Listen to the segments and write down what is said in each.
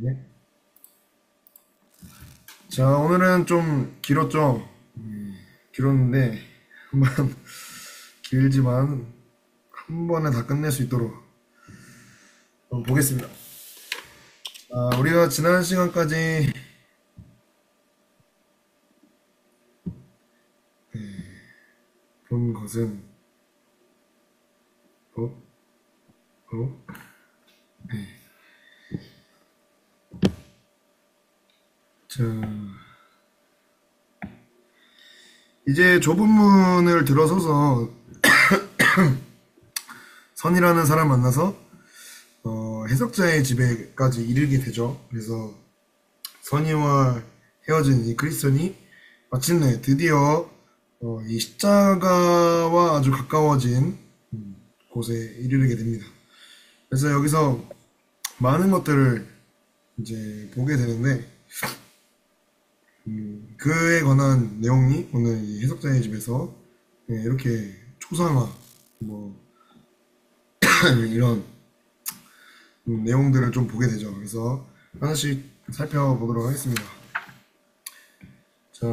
네. 자, 오늘은 좀 길었죠? 길었는데, 한번 길지만, 한 번에 다 끝낼 수 있도록 한번 보겠습니다. 우리가 지난 시간까지 본 것은, 어? 어? 자, 이제 좁은 문을 들어서서 선이라는 사람 만나서 해석자의 집에까지 이르게 되죠. 그래서 선이와 헤어진 이 크리스천이 마침내 드디어 이 십자가와 아주 가까워진 곳에 이르게 됩니다. 그래서 여기서 많은 것들을 이제 보게 되는데 그에 관한 내용이 오늘 이 해석자의 집에서 이렇게 초상화 뭐 이런 내용들을 좀 보게 되죠. 그래서 하나씩 살펴보도록 하겠습니다. 자,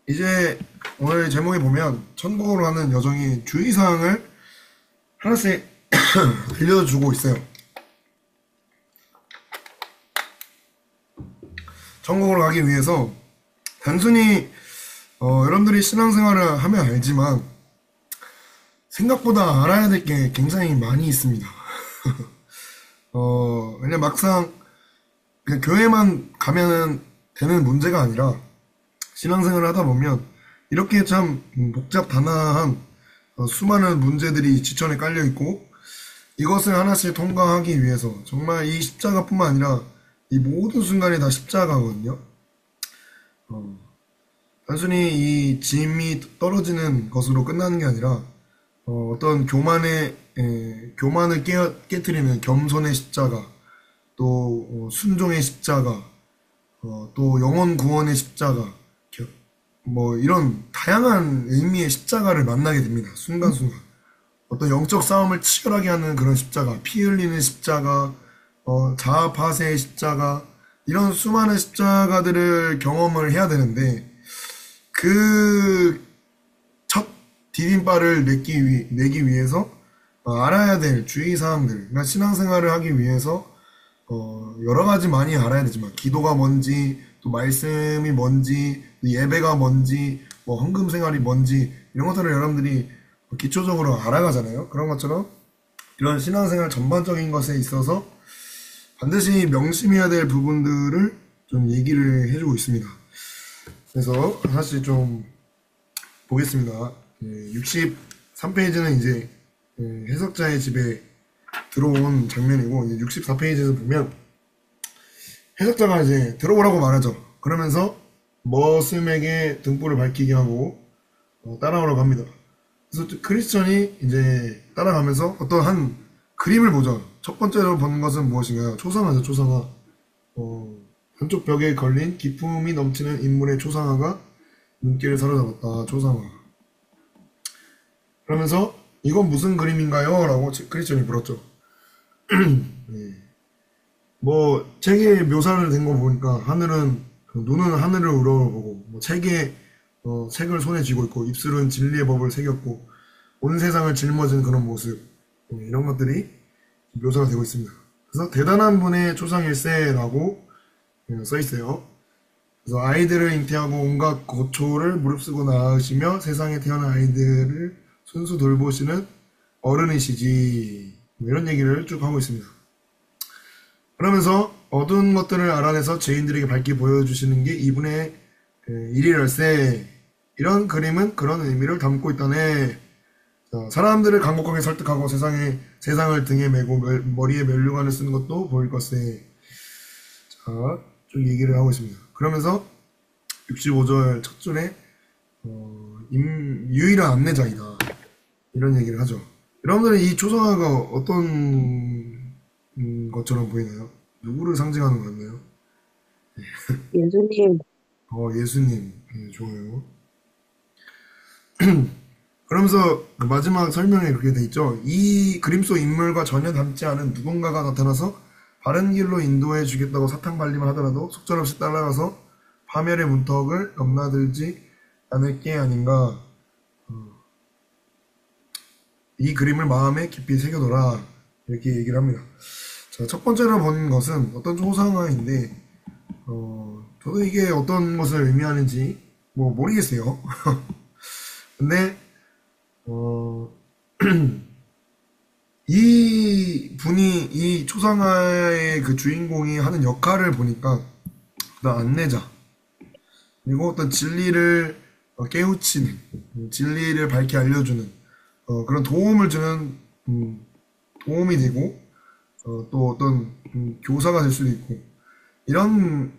이제 오늘 제목에 보면 천국으로 가는 여정이 주의사항을 하나씩 들려주고 있어요. 천국으로 가기 위해서 단순히 여러분들이 신앙생활을 하면 알지만 생각보다 알아야 될 게 굉장히 많이 있습니다. 그냥 막상 그냥 교회만 가면은 되는 문제가 아니라 신앙생활을 하다 보면 이렇게 참 복잡다단한 수많은 문제들이 지천에 깔려 있고 이것을 하나씩 통과하기 위해서 정말 이 십자가뿐만 아니라 이 모든 순간이 다 십자가거든요. 단순히 이 짐이 떨어지는 것으로 끝나는 게 아니라 어떤 교만을 깨뜨리는 겸손의 십자가, 또 순종의 십자가, 또 영혼 구원의 십자가, 뭐 이런 다양한 의미의 십자가를 만나게 됩니다. 순간순간. 어떤 영적 싸움을 치열하게 하는 그런 십자가, 피 흘리는 십자가, 자아파세의 십자가, 이런 수많은 십자가들을 경험을 해야 되는데, 그 첫 디딤발을 내기 위해서 알아야 될 주의사항들, 그러니까 신앙생활을 하기 위해서 여러 가지 많이 알아야 되지만, 기도가 뭔지, 또 말씀이 뭔지, 예배가 뭔지, 뭐 헌금생활이 뭔지, 이런 것들을 여러분들이 기초적으로 알아가잖아요. 그런 것처럼 이런 신앙생활 전반적인 것에 있어서 반드시 명심해야 될 부분들을 좀 얘기를 해주고 있습니다. 그래서 하나씩 좀 보겠습니다. 63페이지는 이제 해석자의 집에 들어온 장면이고, 이제 64페이지에서 보면 해석자가 이제 들어오라고 말하죠. 그러면서 머슴에게 등불을 밝히게 하고 따라오라고 합니다. 그래서 크리스천이 이제 따라가면서 어떤 한 그림을 보죠. 첫 번째로 보는 것은 무엇인가요? 초상화죠, 초상화. 한쪽 벽에 걸린 기품이 넘치는 인물의 초상화가 눈길을 사로잡았다. 초상화. 그러면서 이건 무슨 그림인가요? 라고 크리스천이 물었죠. 네. 뭐 책에 묘사를 된 거 보니까 하늘은 눈은 하늘을 우러러보고 뭐 책에 책을 손에 쥐고 있고 입술은 진리의 법을 새겼고 온 세상을 짊어진 그런 모습, 이런 것들이 묘사가 되고 있습니다. 그래서 대단한 분의 초상일세라고 써 있어요. 그래서 아이들을 잉태하고 온갖 고초를 무릅쓰고 낳으시며 세상에 태어난 아이들을 순수 돌보시는 어른이시지, 뭐 이런 얘기를 쭉 하고 있습니다. 그러면서 어두운 것들을 알아내서 죄인들에게 밝게 보여주시는 게 이분의 일일열세, 이런 그림은 그런 의미를 담고 있다네. 자, 사람들을 간곡하게 설득하고 세상을 등에 메고 머리에 면류관을 쓰는 것도 보일 것에. 자, 좀 얘기를 하고 있습니다. 그러면서 65절 첫 줄에 유일한 안내자이다, 이런 얘기를 하죠. 여러분들은 이 초상화가 어떤 것처럼 보이나요? 누구를 상징하는 것 같나요? 예수님, 예수님. 좋아요. 그러면서 그 마지막 설명에 그렇게 돼 있죠. 이 그림 속 인물과 전혀 닮지 않은 누군가가 나타나서 바른 길로 인도해 주겠다고 사탕 발림을 하더라도 속절없이 따라가서 파멸의 문턱을 넘나들지 않을 게 아닌가. 이 그림을 마음에 깊이 새겨둬라. 이렇게 얘기를 합니다. 자, 첫 번째로 본 것은 어떤 초상화인데, 저도 이게 어떤 것을 의미하는지 뭐 모르겠어요. 근데 어, 이 분이 이 초상화의 그 주인공이 하는 역할을 보니까 어떤 안내자 그리고 어떤 진리를 깨우치는 진리를 밝게 알려주는 그런 도움을 주는 도움이 되고 또 어떤 교사가 될 수도 있고 이런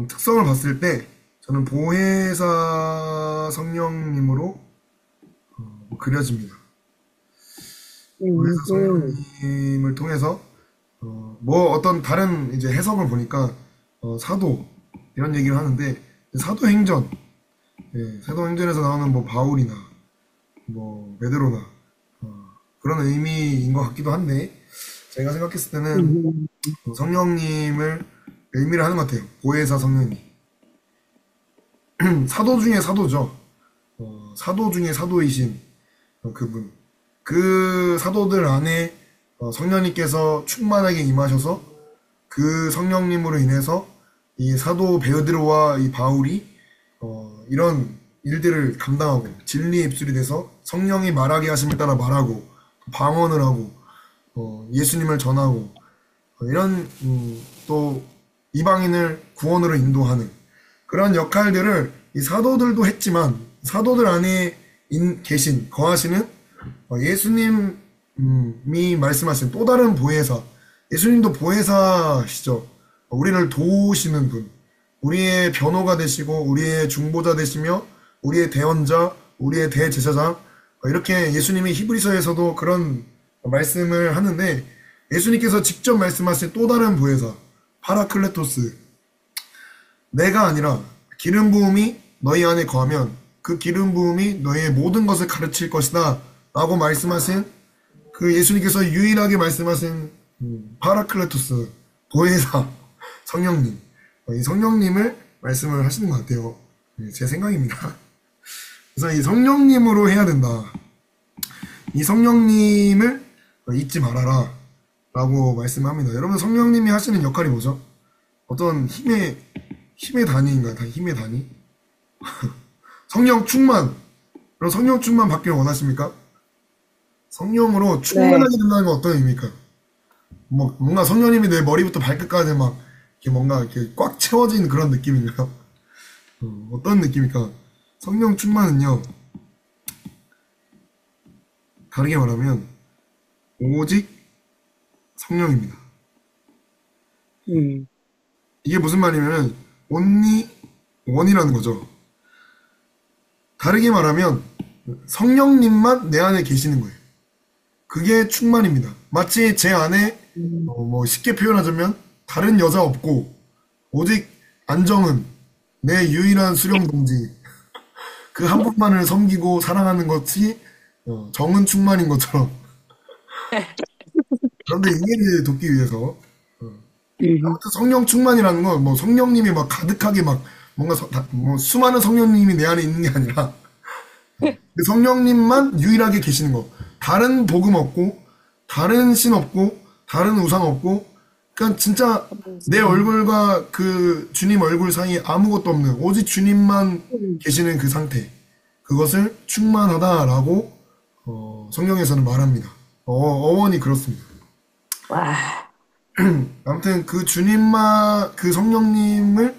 특성을 봤을 때 저는 보혜사 성령님으로 그려집니다. 보혜사 음, 성령님을 통해서 뭐 어떤 다른 이제 해석을 보니까 사도 이런 얘기를 하는데 사도행전 사도행전에서 나오는 뭐 바울이나 뭐 베드로나 그런 의미인 것 같기도 한데 제가 생각했을 때는 음, 성령님을 의미를 하는 것 같아요. 보혜사 성령님. 사도 중에 사도죠. 사도 중에 사도이신 그분. 그 사도들 안에 성령님께서 충만하게 임하셔서 그 성령님으로 인해서 이 사도 베드로와 이 바울이 이런 일들을 감당하고 진리의 입술이 돼서 성령이 말하게 하심에 따라 말하고 방언을 하고 예수님을 전하고 이런 또 이방인을 구원으로 인도하는 그런 역할들을 이 사도들도 했지만 사도들 안에 계신 거하시는 예수님이 말씀하신 또 다른 보혜사 예수님도 보혜사시죠. 우리를 도우시는 분 우리의 변호가 되시고 우리의 중보자 되시며 우리의 대언자 우리의 대제사장 이렇게 예수님이 히브리서에서도 그런 말씀을 하는데 예수님께서 직접 말씀하신 또 다른 보혜사 파라클레토스 내가 아니라 기름 부음이 너희 안에 거하면 그 기름 부음이 너희의 모든 것을 가르칠 것이다 라고 말씀하신 그 예수님께서 유일하게 말씀하신 파라클레토스 보혜사 성령님 이 성령님을 말씀을 하시는 것 같아요. 제 생각입니다. 그래서 이 성령님으로 해야 된다. 이 성령님을 잊지 말아라 라고 말씀합니다. 여러분 성령님이 하시는 역할이 뭐죠? 어떤 힘의 단위인가요? 다 힘의 단위? 성령 충만. 그럼 성령 충만 받기를 원하십니까? 성령으로 네. 충만하게 된다는 건 어떤 의미입니까? 뭐 뭔가 성령님이 내 머리부터 발끝까지 막 이렇게 뭔가 이렇게 꽉 채워진 그런 느낌인가요? 어떤 느낌입니까? 성령 충만은요, 다르게 말하면 오직 성령입니다. 음, 이게 무슨 말이냐면 only one이라는 거죠. 다르게 말하면 성령님만 내 안에 계시는 거예요. 그게 충만입니다. 마치 제 안에 뭐 쉽게 표현하자면 다른 여자 없고 오직 안정은 내 유일한 수령 동지 그 한 분만을 섬기고 사랑하는 것이 정은 충만인 것처럼 그런데 이해를 돕기 위해서 음, 아무튼 성령 충만이라는 건 뭐 성령님이 막 가득하게 막 뭔가 뭐 수많은 성령님이 내 안에 있는 게 아니라 그 성령님만 유일하게 계시는 거. 다른 복음 없고, 다른 신 없고, 다른 우상 없고, 그러니까 진짜 내 얼굴과 그 주님 얼굴 사이에 아무것도 없는 오직 주님만 계시는 그 상태. 그것을 충만하다라고 성경에서는 말합니다. 어원이 그렇습니다. 와, 아무튼 그 주님만 그 성령님을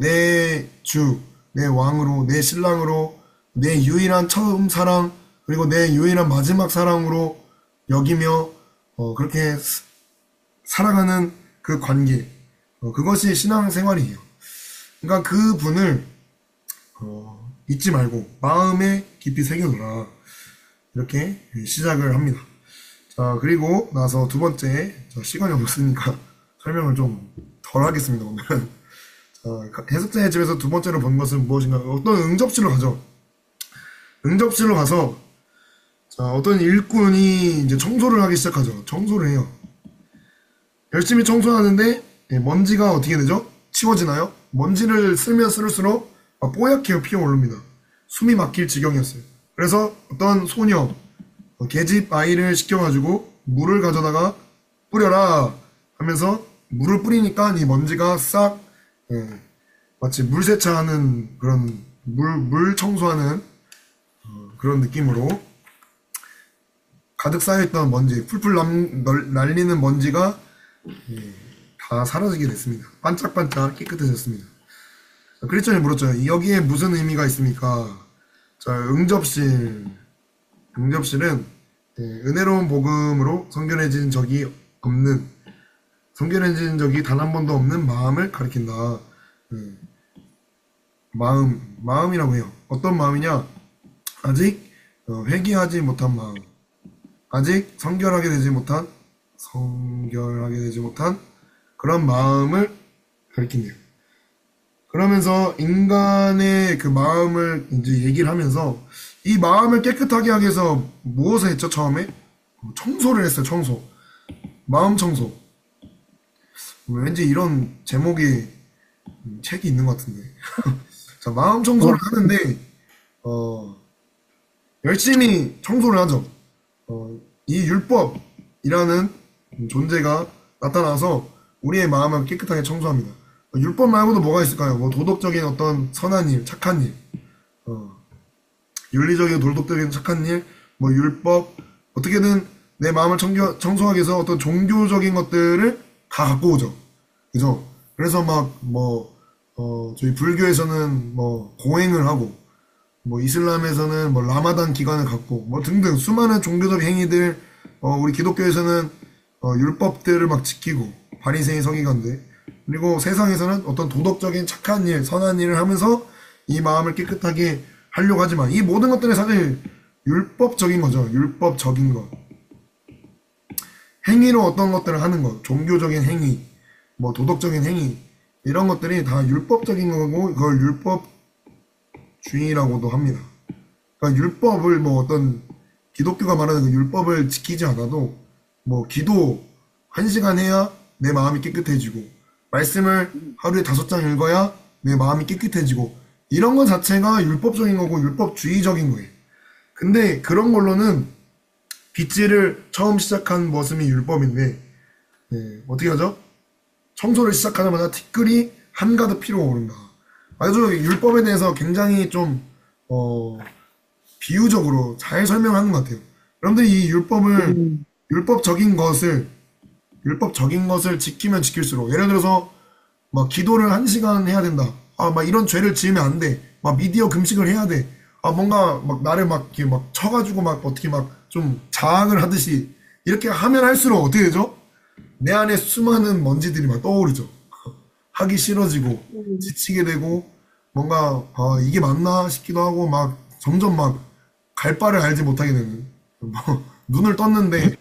내 주, 내 왕으로, 내 신랑으로, 내 유일한 처음 사랑, 그리고 내 유일한 마지막 사랑으로 여기며 그렇게 살아가는 그 관계, 그것이 신앙생활이에요. 그러니까 그 분을 잊지 말고 마음에 깊이 새겨놓으라. 이렇게 시작을 합니다. 자, 그리고 나서 두 번째, 자, 시간이 없으니까 설명을 좀 덜 하겠습니다, 오늘은. 자, 해석자의 집에서 두 번째로 본 것은 무엇인가? 어떤 응접실로 가죠. 응접실로 가서, 자, 어떤 일꾼이 이제 청소를 하기 시작하죠. 청소를 해요. 열심히 청소하는데 먼지가 어떻게 되죠? 치워지나요? 먼지를 쓸면 쓸수록 뽀얗게 피어오릅니다. 숨이 막힐 지경이었어요. 그래서 어떤 소녀, 계집 아이를 시켜가지고 물을 가져다가 뿌려라 하면서 물을 뿌리니까 이 먼지가 싹 마치 물 세차하는 그런 물 청소하는 그런 느낌으로 가득 쌓여있던 먼지, 풀풀 날리는 먼지가 다 사라지게 됐습니다. 반짝반짝 깨끗해졌습니다. 크리스천이 물었죠. 여기에 무슨 의미가 있습니까? 자, 응접실은 은혜로운 복음으로 성결해진 적이 단 한 번도 없는 마음을 가리킨다. 마음이라고 해요. 어떤 마음이냐? 아직 회개하지 못한 마음, 아직 성결하게 되지 못한 그런 마음을 가리킨대요. 그러면서 인간의 그 마음을 이제 얘기를 하면서 이 마음을 깨끗하게 하기 위해서 무엇을 했죠, 처음에? 청소를 했어요, 청소. 마음 청소. 왠지 이런 제목의 책이 있는 것 같은데. 자, 마음 청소를 하는데, 열심히 청소를 하죠. 이 율법이라는 존재가 나타나서 우리의 마음을 깨끗하게 청소합니다. 율법 말고도 뭐가 있을까요? 뭐 도덕적인 어떤 선한 일, 착한 일, 윤리적인 도덕적인 착한 일, 뭐 율법, 어떻게든 내 마음을 청소하기 위해서 어떤 종교적인 것들을 다 갖고 오죠. 그죠? 그래서 저희 불교에서는 뭐 고행을 하고, 뭐 이슬람에서는 뭐 라마단 기간을 갖고, 뭐 등등 수많은 종교적 행위들, 우리 기독교에서는 율법들을 막 지키고, 바리새인 서기관들, 그리고 세상에서는 어떤 도덕적인 착한 일, 선한 일을 하면서 이 마음을 깨끗하게 하려고 하지만 이 모든 것들은 사실 율법적인 거죠. 율법적인 것. 행위로 어떤 것들을 하는 것, 종교적인 행위, 뭐 도덕적인 행위, 이런 것들이 다 율법적인 거고 그걸 율법주의라고도 합니다. 그러니까 율법을 뭐 어떤 기독교가 말하는 그 율법을 지키지 않아도 뭐 기도 1시간 해야 내 마음이 깨끗해지고 말씀을 하루에 5장 읽어야 내 마음이 깨끗해지고 이런 것 자체가 율법적인 거고 율법주의적인 거예요. 근데 그런 걸로는 빗질을 처음 시작한 모습이 율법인데 어떻게 하죠? 청소를 시작하자마자 티끌이 한가득 피어오른다. 아주 율법에 대해서 굉장히 좀 비유적으로 잘 설명하는 것 같아요. 여러분들 이 율법적인 것을 지키면 지킬수록 예를 들어서 막 기도를 1시간 해야 된다. 막 이런 죄를 지으면 안 돼. 막 미디어 금식을 해야 돼. 뭔가 막 나를 막 이렇게 막 쳐가지고 막 어떻게 막 좀 자학을 하듯이 이렇게 하면 할수록 어떻게 되죠? 내 안에 수많은 먼지들이 막 떠오르죠. 하기 싫어지고 지치게 되고 뭔가 이게 맞나 싶기도 하고 막 점점 막 갈 바를 알지 못하게 되는 뭐 눈을 떴는데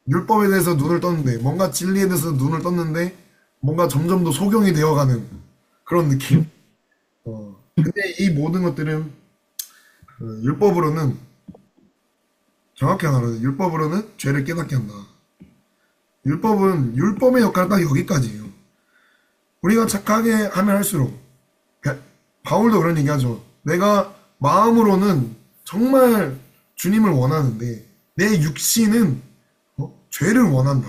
율법에 대해서 눈을 떴는데 뭔가 진리에 대해서 눈을 떴는데 뭔가 점점 더 소경이 되어가는 그런 느낌. 근데 이 모든 것들은 율법으로는 정확히 말하면 율법으로는 죄를 깨닫게 한다. 율법의 역할은 딱 여기까지예요. 우리가 착하게 하면 할수록 바울도 그런 얘기하죠. 내가 마음으로는 정말 주님을 원하는데 내 육신은 죄를 원한다.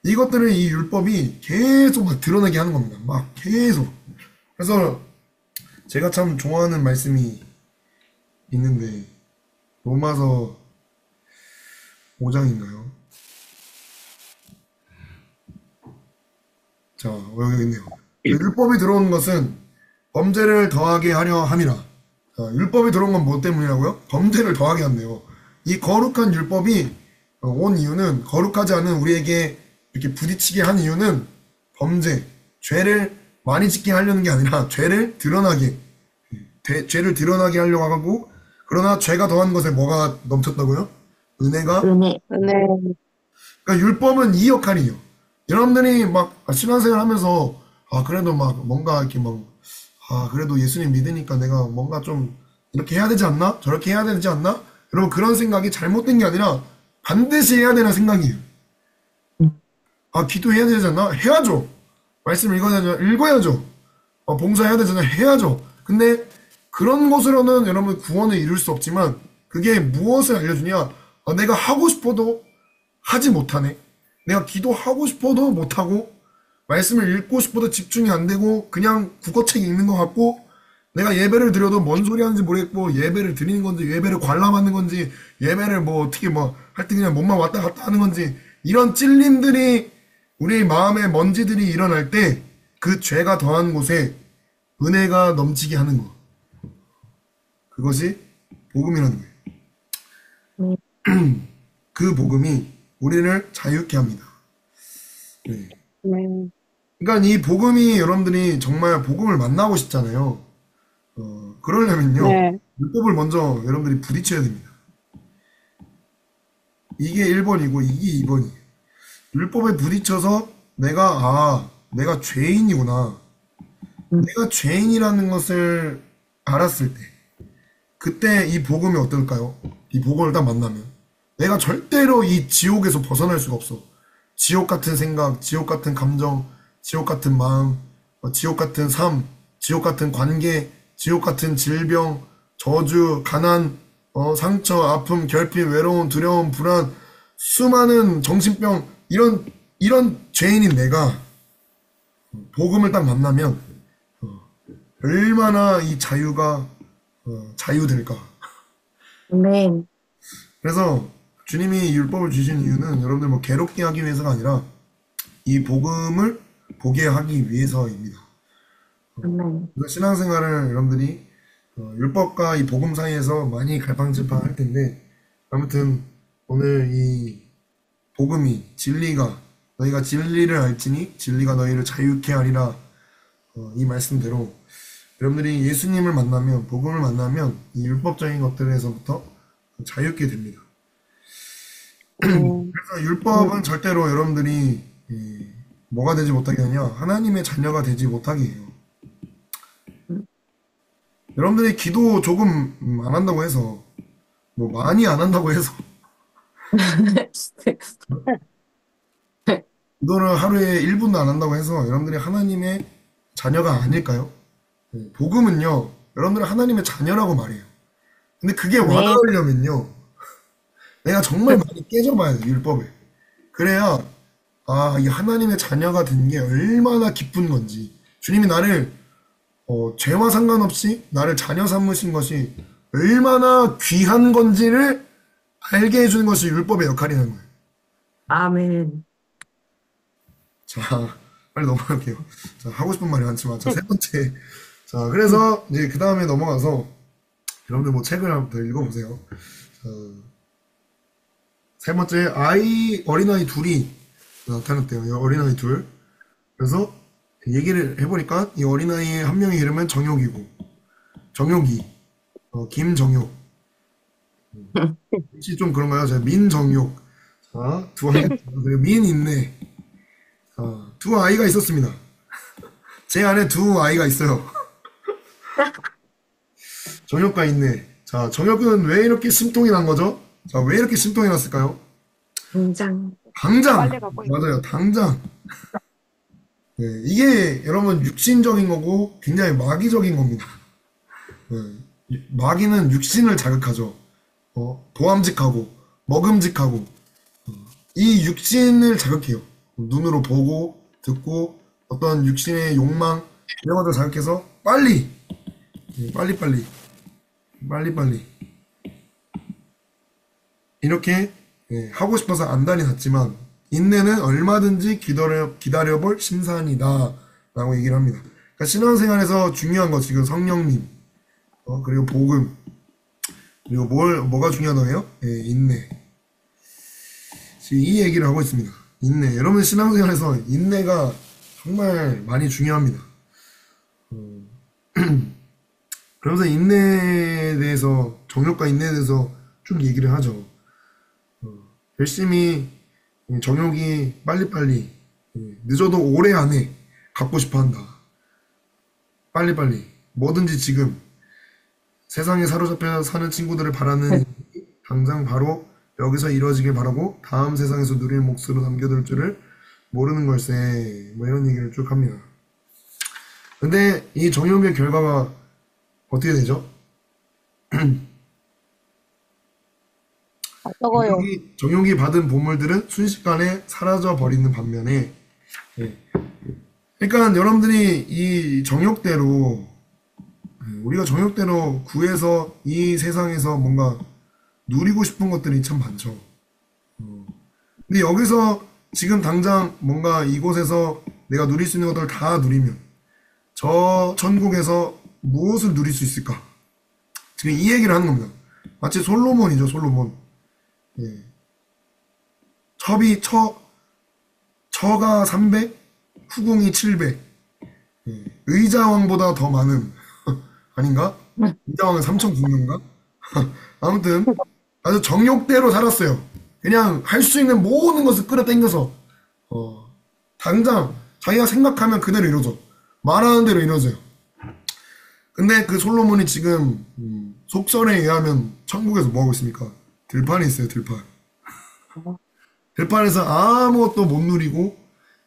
이것들을 이 율법이 계속 막 드러나게 하는 겁니다. 막 계속. 그래서 제가 참 좋아하는 말씀이 있는데 로마서 5장인가요? 자, 여기 있네요. 율법이 들어온 것은 범죄를 더하게 하려 함이라. 자, 율법이 들어온 건 뭐 때문이라고요? 범죄를 더하게 한대요. 이 거룩한 율법이 온 이유는 거룩하지 않은 우리에게 이렇게 부딪히게 한 이유는 범죄, 죄를 많이 짓게 하려는 게 아니라 죄를 드러나게 하려고 하고 그러나 죄가 더한 것에 뭐가 넘쳤다고요? 은혜가? 은혜. 그러니까 율법은 이 역할이에요. 여러분들이 막 신앙생활 하면서 그래도 막 뭔가 이렇게 막 그래도 예수님 믿으니까 내가 뭔가 좀 이렇게 해야 되지 않나? 저렇게 해야 되지 않나? 여러분 그런 생각이 잘못된 게 아니라 반드시 해야 되는 생각이에요. 아, 기도해야 되잖아. 해야죠. 말씀 읽어야 되잖아. 읽어야죠. 봉사해야 되잖아. 해야죠. 근데 그런 것으로는 여러분 구원을 이룰 수 없지만 그게 무엇을 알려주냐? 내가 하고 싶어도 하지 못하네. 내가 기도하고 싶어도 못하고 말씀을 읽고 싶어도 집중이 안 되고 그냥 국어책 읽는 것 같고 내가 예배를 드려도 뭔 소리 하는지 모르겠고 예배를 드리는 건지 예배를 관람하는 건지 예배를 뭐 어떻게 뭐 할 때 그냥 몸만 왔다 갔다 하는 건지 이런 찔림들이 우리 마음의 먼지들이 일어날 때 그 죄가 더한 곳에 은혜가 넘치게 하는 거. 그것이 복음이라는 거예요. 네. 그 복음이 우리를 자유케 합니다. 네. 네. 그러니까 이 복음이 여러분들이 정말 복음을 만나고 싶잖아요. 그러려면요. 네. 율법을 먼저 여러분들이 부딪혀야 됩니다. 이게 1번이고 이게 2번이에요. 율법에 부딪혀서 내가 죄인이구나. 음. 내가 죄인이라는 것을 알았을 때 그때 이 복음이 어떨까요? 이 복음을 딱 만나면 내가 절대로 이 지옥에서 벗어날 수가 없어. 지옥 같은 생각, 지옥 같은 감정, 지옥 같은 마음, 지옥 같은 삶, 지옥 같은 관계, 지옥 같은 질병, 저주, 가난, 상처, 아픔, 결핍, 외로움, 두려움, 불안, 수많은 정신병, 이런 죄인인 내가 복음을 딱 만나면 얼마나 이 자유가 자유될까. 아멘. 그래서 주님이 율법을 주신 이유는 여러분들 뭐 괴롭게 하기 위해서가 아니라 이 복음을 보게 하기 위해서입니다. 아멘. 그래서 신앙생활을 여러분들이 율법과 이 복음 사이에서 많이 갈팡질팡할 텐데 아무튼 오늘 이 복음이 진리가 너희가 진리를 알지니 진리가 너희를 자유케 하리라 이 말씀대로 여러분들이 예수님을 만나면 복음을 만나면 이 율법적인 것들에서부터 자유케 됩니다. 음. 그래서 율법은 절대로 여러분들이 뭐가 되지 못하게 하냐 하나님의 자녀가 되지 못하게 해요. 여러분들이 기도 조금 안 한다고 해서 뭐 많이 안 한다고 해서 기도를 하루에 1분도 안 한다고 해서 여러분들이 하나님의 자녀가 아닐까요? 복음은요 여러분들은 하나님의 자녀라고 말해요. 근데 그게 네. 와닿으려면요 내가 정말 많이 깨져봐야 돼 율법을. 그래야 이 하나님의 자녀가 된 게 얼마나 기쁜 건지 주님이 나를 죄와 상관없이 나를 자녀 삼으신 것이 얼마나 귀한 건지를 알게 해주는 것이 율법의 역할이라는 거예요. 아멘. 자, 빨리 넘어갈게요. 자, 하고 싶은 말이 많지만, 자, 세 번째. 자, 그래서 이제 그 다음에 넘어가서 여러분들 뭐 책을 한번 더 읽어보세요. 자, 세 번째, 어린아이 둘이 나타났대요. 이 어린아이 둘. 그래서 얘기를 해보니까 이 어린아이의 한 명의 이름은 정욕이고, 정욕이, 김정욕. 혹시 좀 그런가요? 자, 민정욕. 자, 두 아이가, 그리고 민인내. 두 아이가 있었습니다. 제 안에 두 아이가 있어요. 정욕과 인내. 자, 정욕은 왜 이렇게 심통이 난 거죠? 자, 왜 이렇게 심통이 났을까요? 당장. 당장! 맞아요, 당장. 네, 이게 여러분 육신적인 거고 굉장히 마귀적인 겁니다. 네, 마귀는 육신을 자극하죠. 보암직하고, 먹음직하고, 이 육신을 자극해요. 눈으로 보고, 듣고, 어떤 육신의 욕망, 이런 것들 자극해서 빨리, 빨리빨리, 빨리빨리. 이렇게 하고 싶어서 안달이 났지만, 인내는 얼마든지 기다려볼 심산이다. 라고 얘기를 합니다. 그러니까 신앙생활에서 중요한 거 지금 성령님, 그리고 복음, 그리고 뭐가 중요하다고요? 인내. 지금 이 얘기를 하고 있습니다. 인내. 여러분 신앙생활에서 인내가 정말 많이 중요합니다. 그러면서 인내에 대해서, 정욕과 인내에 대해서 쭉 얘기를 하죠. 열심히 정욕이 빨리빨리, 늦어도 올해 안에 갖고 싶어 한다. 빨리빨리. 뭐든지 지금 세상에 사로잡혀 사는 친구들을 바라는 당장 바로 여기서 이루어지길 바라고 다음 세상에서 누릴 몫으로 남겨둘 줄을 모르는 걸세. 뭐 이런 얘기를 쭉 합니다. 근데 이 정욕의 결과가 어떻게 되죠? 어떠고요? 정욕이 받은 보물들은 순식간에 사라져 버리는 반면에, 예. 그러니까 여러분들이 이 정욕대로, 우리가 정욕대로 구해서 이 세상에서 뭔가 누리고 싶은 것들이 참 많죠. 근데 여기서 지금 당장 뭔가 이곳에서 내가 누릴 수 있는 것들을 다 누리면 저 천국에서 무엇을 누릴 수 있을까? 지금 이 얘기를 하는 겁니다. 마치 솔로몬이죠, 솔로몬. 예. 첩이 처가 300, 후궁이 700. 예. 의자왕보다 더 많은 아닌가? 의자왕은 3,900인가? 아무튼 아주 정욕대로 살았어요. 그냥 할 수 있는 모든 것을 끌어당겨서 당장 자기가 생각하면 그대로 이루어져. 말하는 대로 이루어져요. 근데 그 솔로몬이 지금 속설에 의하면 천국에서 뭐 하고 있습니까? 들판에 있어요, 들판. 들판에서 아무것도 못 누리고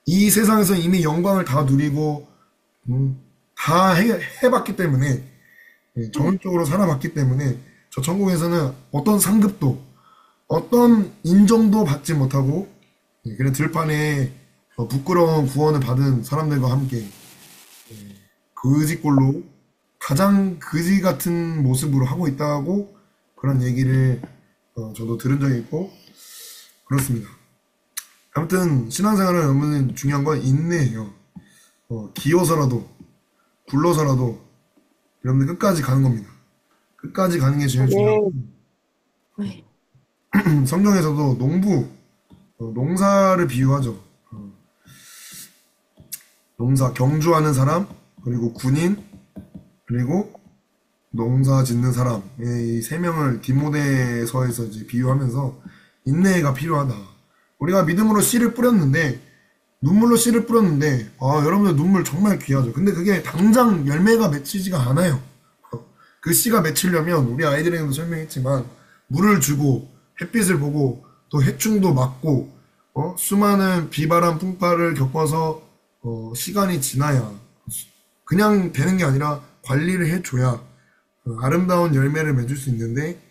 이 세상에서 이미 영광을 다 누리고 다 해봤기 때문에 정욕적으로 살아봤기 때문에 저 천국에서는 어떤 상급도 어떤 인정도 받지 못하고 그냥 들판에 부끄러운 구원을 받은 사람들과 함께 거지꼴로 가장 거지 같은 모습으로 하고 있다고 그런 얘기를 저도 들은 적이 있고 그렇습니다. 아무튼 신앙생활은 여러분 중요한 건 인내예요. 기어서라도 굴러서라도 여러분들 끝까지 가는 겁니다. 끝까지 가는 게 제일 중요하고 아멘. 네. 성경에서도 농부 농사를 비유하죠. 농사 경주하는 사람 그리고 군인 그리고 농사 짓는 사람 이 세 명을 디모데서에서 이제 비유하면서 인내가 필요하다. 우리가 믿음으로 씨를 뿌렸는데 눈물로 씨를 뿌렸는데 여러분들 눈물 정말 귀하죠. 근데 그게 당장 열매가 맺히지가 않아요. 그 씨가 맺히려면 우리 아이들에게도 설명했지만 물을 주고 햇빛을 보고 또 해충도 맞고 수많은 비바람 풍파를 겪어서 시간이 지나야 그냥 되는 게 아니라 관리를 해줘야 아름다운 열매를 맺을 수 있는데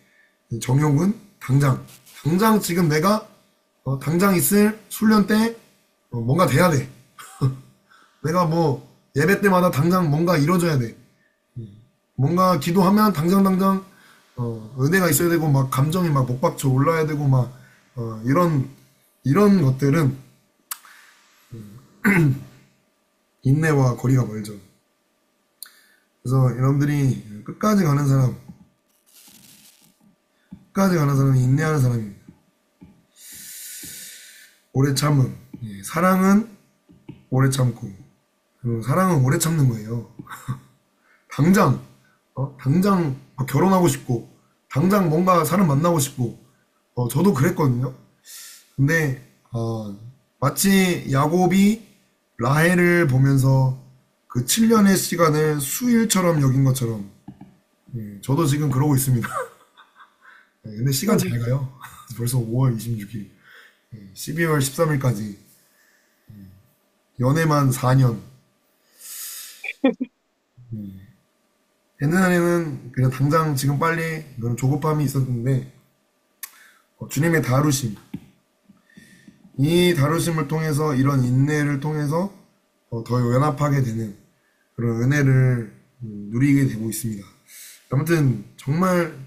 정욕은 당장 지금 내가 당장 있을 훈련 때 뭔가 돼야 돼. 내가 뭐 예배 때마다 당장 뭔가 이루어져야 돼. 뭔가 기도하면 당장 은혜가 있어야 되고 막 감정이 막 목박쳐 올라야 되고 막 이런 것들은 인내와 거리가 멀죠. 그래서 여러분들이 끝까지 가는 사람이 인내하는 사람입니다. 오래 참음. 사랑은 오래 참고, 그리고 사랑은 오래 참는 거예요. 당장 막 결혼하고 싶고, 당장 뭔가 사람 만나고 싶고, 저도 그랬거든요. 근데, 마치 야곱이 라헬을 보면서 그 7년의 시간을 수일처럼 여긴 것처럼, 저도 지금 그러고 있습니다. 근데 시간 잘 가요. 벌써 5월 26일. 12월 13일까지 연애만 4년. 옛날에는 그냥 당장 지금 빨리 그런 조급함이 있었는데 주님의 다루심, 이 다루심을 통해서 이런 인내를 통해서 더 연합하게 되는 그런 은혜를 누리게 되고 있습니다. 아무튼 정말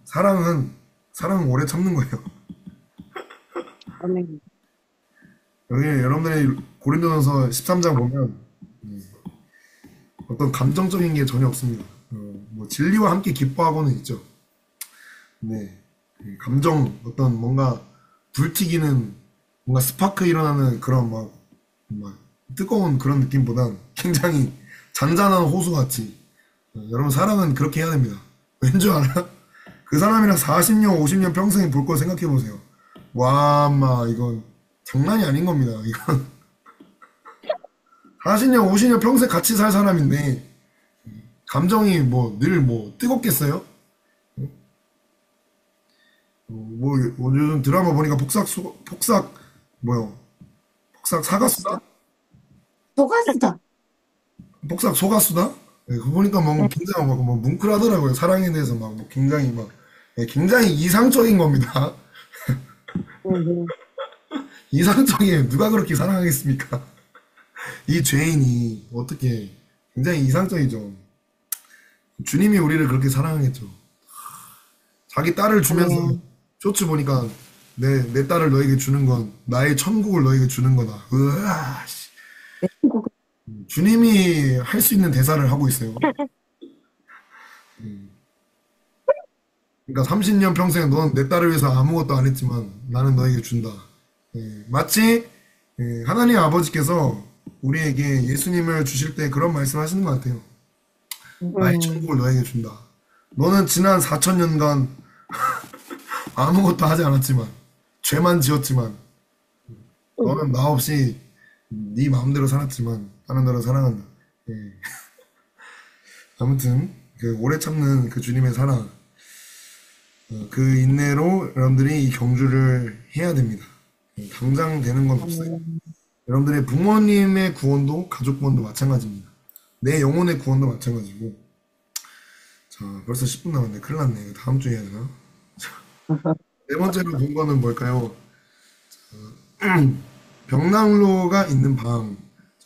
사랑은 오래 참는 거예요. 아멘. 여기 여러분들이 고린도전서 13장 보면 어떤 감정적인 게 전혀 없습니다. 뭐 진리와 함께 기뻐하고는 있죠. 네, 감정 어떤 뭔가 불튀기는 뭔가 스파크 일어나는 그런 막 뜨거운 그런 느낌보단 굉장히 잔잔한 호수같이 여러분 사랑은 그렇게 해야 됩니다. 왠줄 알아? 그 사람이랑 40년, 50년 평생 볼 걸 생각해 보세요. 와, 마 이건 장난이 아닌 겁니다. 이건 40년, 50년 평생 같이 살 사람인데 감정이 뭐 늘 뭐 뜨겁겠어요? 뭐 요즘 드라마 보니까 폭삭 뭐요? 복삭 사가수다? 소가수다. 소가수다. 복삭 소가수다? 예, 그거 보니까 뭐 굉장히 뭐 뭉클하더라고요. 사랑에 대해서 뭐 굉장히 예, 굉장히 이상적인 겁니다. 음, 이상적인 누가 그렇게 사랑하겠습니까? 이 죄인이 어떻게 굉장히 이상적이죠. 주님이 우리를 그렇게 사랑하겠죠. 자기 딸을 주면서 아멘. 쇼츠 보니까 내 딸을 너에게 주는 건 나의 천국을 너에게 주는 거다. 으아, 씨. 내 친구가 주님이 할 수 있는 대사를 하고 있어요. 그러니까 30년 평생 넌 내 딸을 위해서 아무것도 안 했지만 나는 너에게 준다. 예, 마치 하나님 아버지께서 우리에게 예수님을 주실 때 그런 말씀하시는 것 같아요. 나의 음, 천국을 너에게 준다. 너는 지난 4천년간 아무것도 하지 않았지만 죄만 지었지만 너는 나 없이 네 마음대로 살았지만 나는 너를 사랑한다. 예. 아무튼 그 오래 참는 그 주님의 사랑, 그 인내로 여러분들이 이 경주를 해야 됩니다. 당장 되는 건 없어요. 아멘. 여러분들의 부모님의 구원도 가족 구원도 마찬가지입니다. 내 영혼의 구원도 마찬가지고. 자, 벌써 10분 남았네. 큰일 났네. 이거 다음 주에 해야 되나? 네 번째로 본 거는 뭘까요? 벽난로가 있는 방.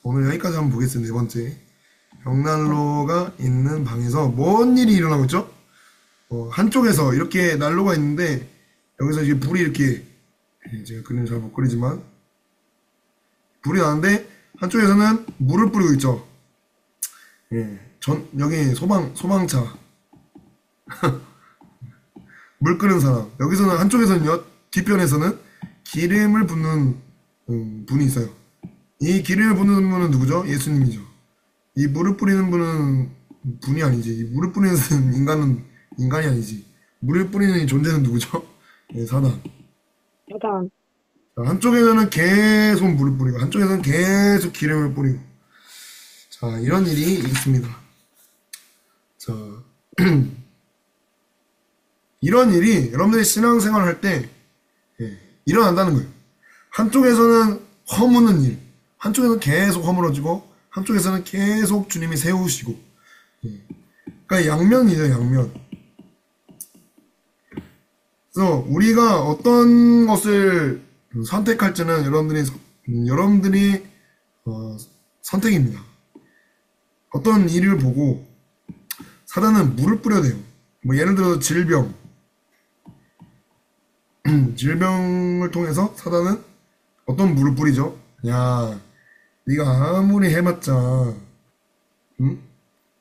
오늘 여기까지 한번 보겠습니다. 네 번째. 벽난로가 있는 방에서 뭔 일이 일어나고 있죠? 한쪽에서 이렇게 난로가 있는데 여기서 이제 불이 이렇게 제가 그림 잘 못 그리지만 불이 나는데 한쪽에서는 물을 뿌리고 있죠. 예, 여기 소방차 물 끄는 사람. 여기서는 한쪽에서는요 뒤편에서는 기름을 붓는 분이 있어요. 이 기름을 붓는 분은 누구죠? 예수님이죠. 이 물을 뿌리는 분은 분이 아니지. 이 물을 뿌리는 인간은 인간이 아니지. 물을 뿌리는 이 존재는 누구죠? 예, 사단. 일단, 자, 한쪽에서는 계속 물을 뿌리고 한쪽에서는 계속 기름을 뿌리고 자 이런 일이 있습니다. 자 이런 일이 여러분들이 신앙생활을 할 때 일어난다는 거예요. 한쪽에서는 허무는 일, 한쪽에서는 계속 허물어지고 한쪽에서는 계속 주님이 세우시고 그러니까 양면이죠 양면. 그래서 우리가 어떤 것을 선택할지는 여러분들이 선택입니다. 어떤 일을 보고 사단은 물을 뿌려대요. 뭐 예를 들어서 질병을 통해서 사단은 어떤 물을 뿌리죠? 야, 네가 아무리 해봤자, 응?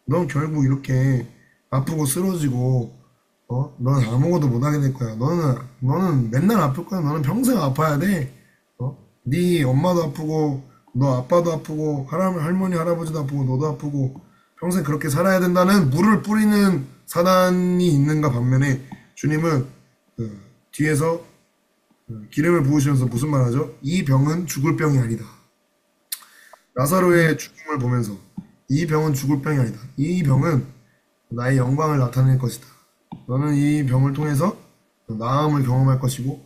넌 결국 이렇게 아프고 쓰러지고, 넌 아무것도 못하게 될 거야. 너는 맨날 아플 거야. 너는 평생 아파야 돼. 네 엄마도 아프고, 너 아빠도 아프고, 할머니, 할아버지도 아프고, 너도 아프고, 평생 그렇게 살아야 된다는 물을 뿌리는 사단이 있는가 반면에 주님은 뒤에서 기름을 부으시면서 무슨 말 하죠? 이 병은 죽을 병이 아니다. 라사로의 죽음을 보면서 이 병은 죽을 병이 아니다. 이 병은 나의 영광을 나타낼 것이다. 너는 이 병을 통해서 나음을 경험할 것이고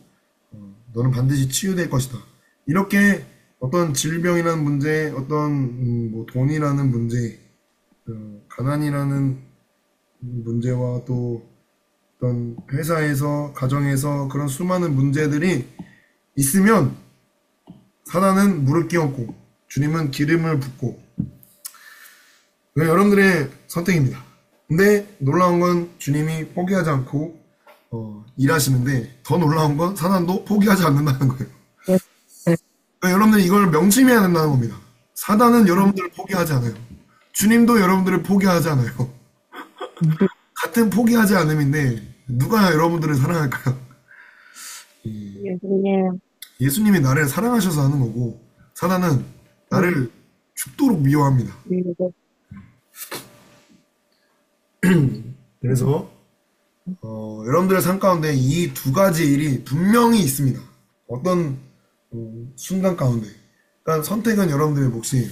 너는 반드시 치유될 것이다. 이렇게 어떤 질병이라는 문제, 어떤 뭐 돈이라는 문제, 가난이라는 문제와 또 어떤 회사에서, 가정에서 그런 수많은 문제들이 있으면 사단은 물을 끼얹고 주님은 기름을 붓고 그건 여러분들의 선택입니다. 근데 놀라운 건 주님이 포기하지 않고 일하시는데 더 놀라운 건 사단도 포기하지 않는다는 거예요. 그러니까 여러분들이 이걸 명심해야 된다는 겁니다. 사단은 여러분들을 포기하지 않아요. 주님도 여러분들을 포기하지 않아요. 같은 포기하지 않음인데 누가 여러분들을 사랑할까요? 예수님, 예수님이 나를 사랑하셔서 하는 거고 사단은 나를 죽도록 미워합니다. 그리고 그래서 여러분들의 삶 가운데 이 두 가지 일이 분명히 있습니다. 어떤 순간 가운데. 그러니까 선택은 여러분들의 몫이에요.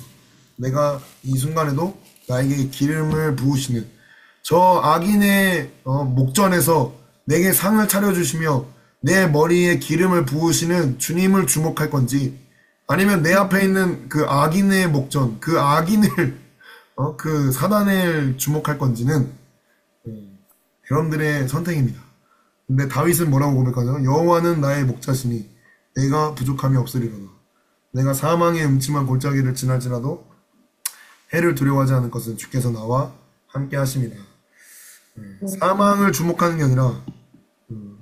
내가 이 순간에도 나에게 기름을 부으시는 저 악인의 목전에서 내게 상을 차려주시며 내 머리에 기름을 부으시는 주님을 주목할 건지 아니면 내 앞에 있는 그 악인의 목전, 그 악인을, 그 사단을 주목할 건지는 여러분들의 선택입니다. 근데 다윗은 뭐라고 고백하죠? 여호와는 나의 목자시니 내가 부족함이 없으리로다. 내가 사망의 음침한 골짜기를 지날지라도 해를 두려워하지 않을 것은 주께서 나와 함께 하심이다. 사망을 주목하는 게 아니라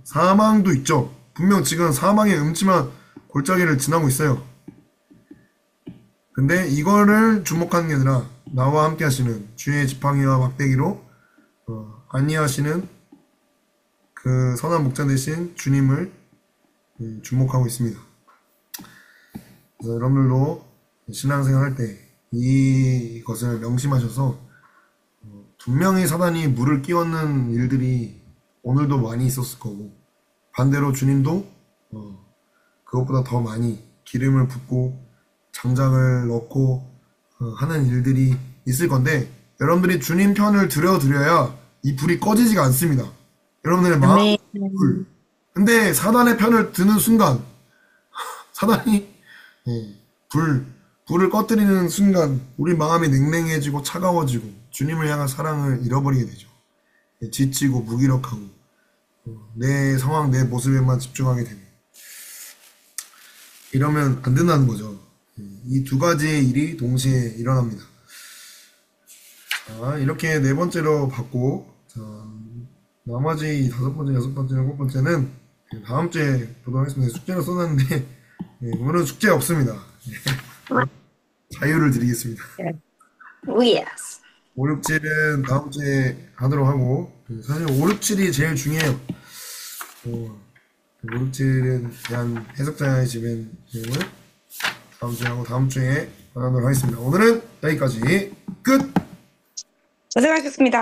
사망도 있죠. 분명 지금 사망의 음침한 골짜기를 지나고 있어요. 근데 이거를 주목하는 게 아니라 나와 함께 하시는 주의 지팡이와 막대기로 안니하시는 그 선한 목자 되신 주님을 주목하고 있습니다. 그래서 여러분들도 신앙생활 할 때 이것을 명심하셔서 분명히 사단이 물을 끼얹는 일들이 오늘도 많이 있었을 거고 반대로 주님도 그것보다 더 많이 기름을 붓고 장작을 넣고 하는 일들이 있을 건데 여러분들이 주님 편을 들여드려야 이 불이 꺼지지가 않습니다. 여러분들의 마음의 불. 근데 사단의 편을 드는 순간 사단이 불을 꺼뜨리는 순간 우리 마음이 냉랭해지고 차가워지고 주님을 향한 사랑을 잃어버리게 되죠. 지치고 무기력하고 내 상황, 내 모습에만 집중하게 되고 이러면 안 된다는 거죠. 이 두 가지의 일이 동시에 일어납니다. 자, 이렇게 네 번째로 봤고 자, 나머지 다섯 번째, 여섯 번째, 일곱 번째는 다음 주에 보도록 하겠습니다. 숙제로 써놨는데 오늘은 숙제 없습니다. 자유를 드리겠습니다. 오, 예스. 5, 6, 7은 다음 주에 하도록 하고 사실 5, 6, 7이 제일 중요해요. 5, 6, 7은 대한 해석자의 집엔 내용을 다음 주에 하고 다음 주에 만나도록 하겠습니다. 오늘은 여기까지 끝! 고생하셨습니다.